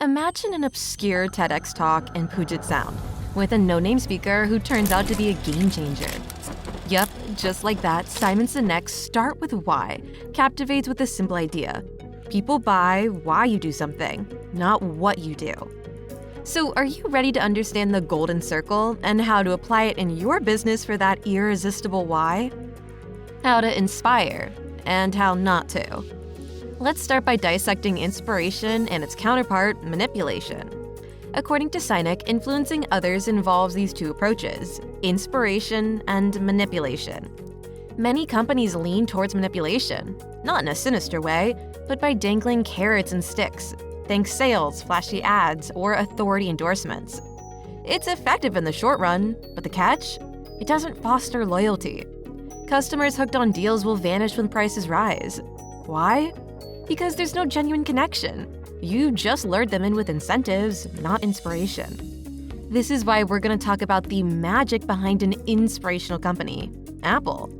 Imagine an obscure TEDx talk in Puget Sound with a no-name speaker who turns out to be a game changer. Yup, just like that, Simon Sinek's Start with Why captivates with a simple idea. People buy why you do something, not what you do. So are you ready to understand the golden circle and how to apply it in your business for that irresistible why? How to inspire and how not to. Let's start by dissecting inspiration and its counterpart, manipulation. According to Sinek, influencing others involves these two approaches, inspiration and manipulation. Many companies lean towards manipulation, not in a sinister way, but by dangling carrots and sticks. Think sales, flashy ads, or authority endorsements. It's effective in the short run, but the catch? It doesn't foster loyalty. Customers hooked on deals will vanish when prices rise. Why? Because there's no genuine connection. You just lured them in with incentives, not inspiration. This is why we're going to talk about the magic behind an inspirational company, Apple.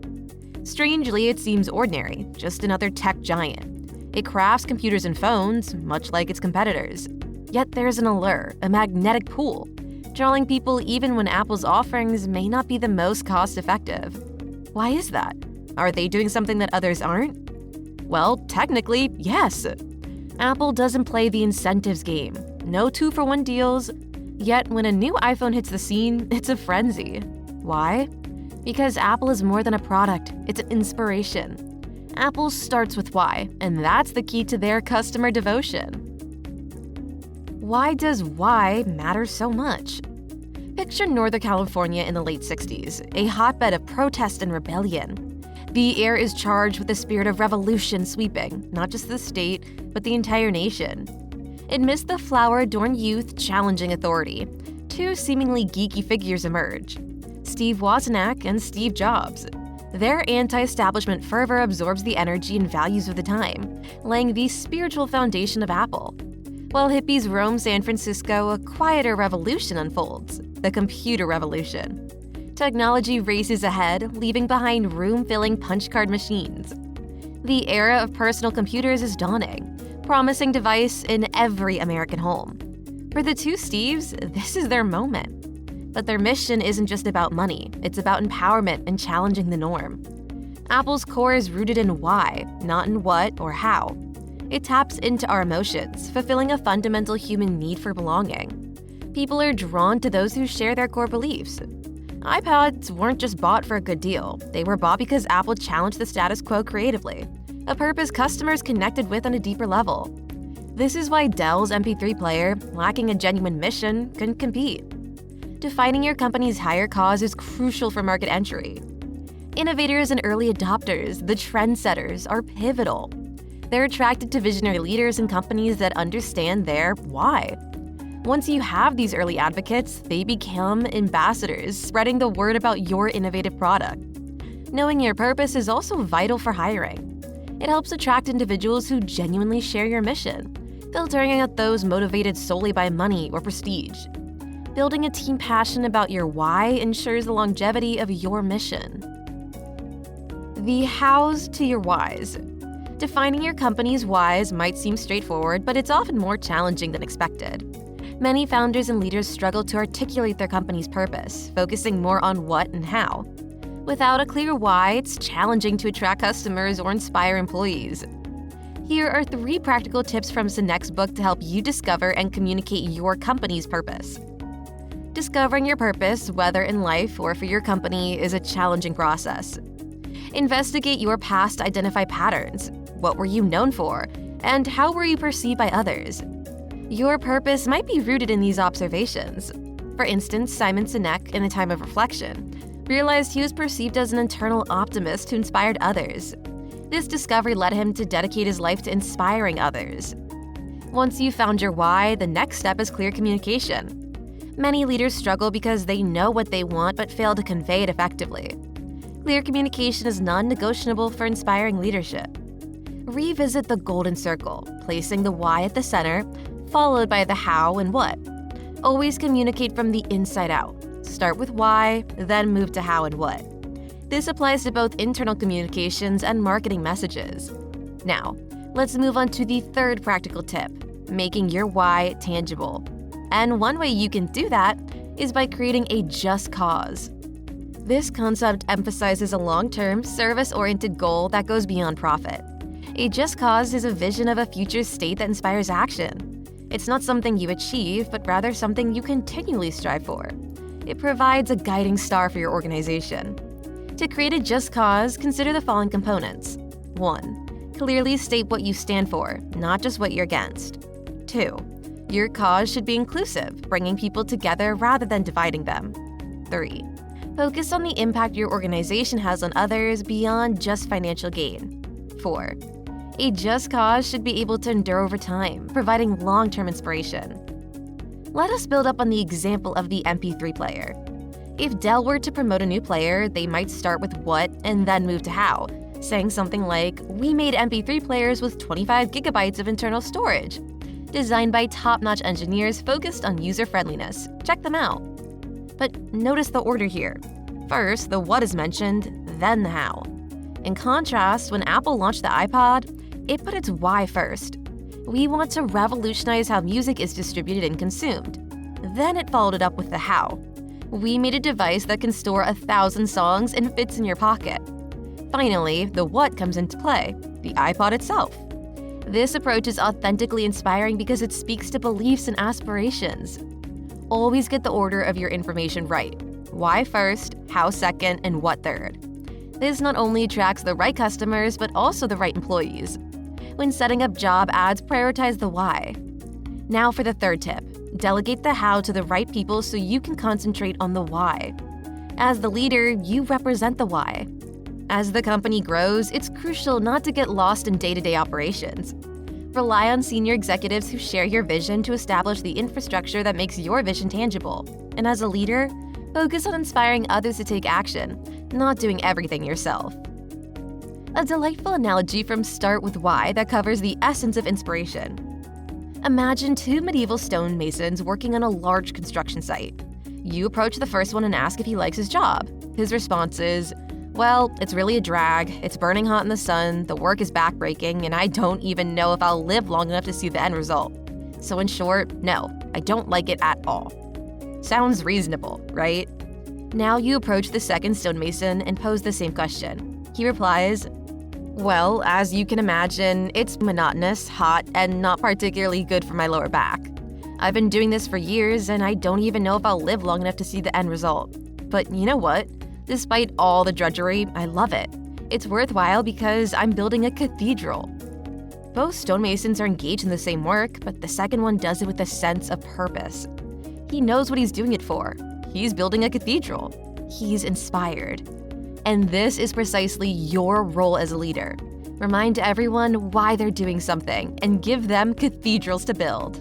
Strangely, it seems ordinary, just another tech giant. It crafts computers and phones, much like its competitors. Yet there's an allure, a magnetic pull, drawing people even when Apple's offerings may not be the most cost-effective. Why is that? Are they doing something that others aren't? Well, technically, yes. Apple doesn't play the incentives game. No 2-for-1 deals. Yet when a new iPhone hits the scene, it's a frenzy. Why? Because Apple is more than a product, it's an inspiration. Apple starts with why, and that's the key to their customer devotion. Why does why matter so much? Picture Northern California in the late 60s, a hotbed of protest and rebellion. The air is charged with the spirit of revolution sweeping, not just the state, but the entire nation. Amidst the flower-adorned youth challenging authority, two seemingly geeky figures emerge, Steve Wozniak and Steve Jobs. Their anti-establishment fervor absorbs the energy and values of the time, laying the spiritual foundation of Apple. While hippies roam San Francisco, a quieter revolution unfolds, the computer revolution. Technology races ahead, leaving behind room-filling punch card machines. The era of personal computers is dawning, promising device in every American home. For the two Steves, this is their moment. But their mission isn't just about money, it's about empowerment and challenging the norm. Apple's core is rooted in why, not in what or how. It taps into our emotions, fulfilling a fundamental human need for belonging. People are drawn to those who share their core beliefs. iPods weren't just bought for a good deal. They were bought because Apple challenged the status quo creatively, a purpose customers connected with on a deeper level. This is why Dell's MP3 player, lacking a genuine mission, couldn't compete. Defining your company's higher cause is crucial for market entry. Innovators and early adopters, the trendsetters, are pivotal. They're attracted to visionary leaders and companies that understand their why. Once you have these early advocates, they become ambassadors, spreading the word about your innovative product. Knowing your purpose is also vital for hiring. It helps attract individuals who genuinely share your mission, filtering out those motivated solely by money or prestige. Building a team passionate about your why ensures the longevity of your mission. The hows to your whys. Defining your company's whys might seem straightforward, but it's often more challenging than expected. Many founders and leaders struggle to articulate their company's purpose, focusing more on what and how. Without a clear why, it's challenging to attract customers or inspire employees. Here are 3 practical tips from Sinek's book to help you discover and communicate your company's purpose. Discovering your purpose, whether in life or for your company, is a challenging process. Investigate your past to identify patterns. What were you known for? And how were you perceived by others? Your purpose might be rooted in these observations. For instance, Simon Sinek, in a time of reflection, realized he was perceived as an internal optimist who inspired others. This discovery led him to dedicate his life to inspiring others. Once you've found your why, the next step is clear communication. Many leaders struggle because they know what they want but fail to convey it effectively. Clear communication is non-negotiable for inspiring leadership. Revisit the golden circle, placing the why at the center, followed by the how and what. Always communicate from the inside out. Start with why, then move to how and what. This applies to both internal communications and marketing messages. Now, let's move on to the third practical tip, making your why tangible. And one way you can do that is by creating a just cause. This concept emphasizes a long-term, service-oriented goal that goes beyond profit. A just cause is a vision of a future state that inspires action. It's not something you achieve, but rather something you continually strive for. It provides a guiding star for your organization. To create a just cause, consider the following components. 1. Clearly state what you stand for, not just what you're against. 2. Your cause should be inclusive, bringing people together rather than dividing them. 3. Focus on the impact your organization has on others beyond just financial gain. 4. A just cause should be able to endure over time, providing long-term inspiration. Let us build up on the example of the MP3 player. If Dell were to promote a new player, they might start with what and then move to how, saying something like, "We made MP3 players with 25 gigabytes of internal storage, designed by top-notch engineers focused on user-friendliness. Check them out." But notice the order here. First, the what is mentioned, then the how. In contrast, when Apple launched the iPod, it put its why first. We want to revolutionize how music is distributed and consumed. Then it followed it up with the how. We made a device that can store 1,000 songs and fits in your pocket. Finally, the what comes into play, the iPod itself. This approach is authentically inspiring because it speaks to beliefs and aspirations. Always get the order of your information right. Why first, how second, and what third. This not only attracts the right customers, but also the right employees. When setting up job ads, prioritize the why. Now for the third tip. Delegate the how to the right people so you can concentrate on the why. As the leader, you represent the why. As the company grows, it's crucial not to get lost in day-to-day operations. Rely on senior executives who share your vision to establish the infrastructure that makes your vision tangible. And as a leader, focus on inspiring others to take action, not doing everything yourself. A delightful analogy from Start With Why that covers the essence of inspiration. Imagine two medieval stonemasons working on a large construction site. You approach the first one and ask if he likes his job. His response is, "Well, it's really a drag, it's burning hot in the sun, the work is backbreaking, and I don't even know if I'll live long enough to see the end result. So in short, no, I don't like it at all." Sounds reasonable, right? Now you approach the second stonemason and pose the same question. He replies, "Well, as you can imagine, it's monotonous, hot, and not particularly good for my lower back. I've been doing this for years, and I don't even know if I'll live long enough to see the end result. But you know what? Despite all the drudgery, I love it. It's worthwhile because I'm building a cathedral." Both stonemasons are engaged in the same work, but the second one does it with a sense of purpose. He knows what he's doing it for. He's building a cathedral. He's inspired. And this is precisely your role as a leader. Remind everyone why they're doing something and give them cathedrals to build.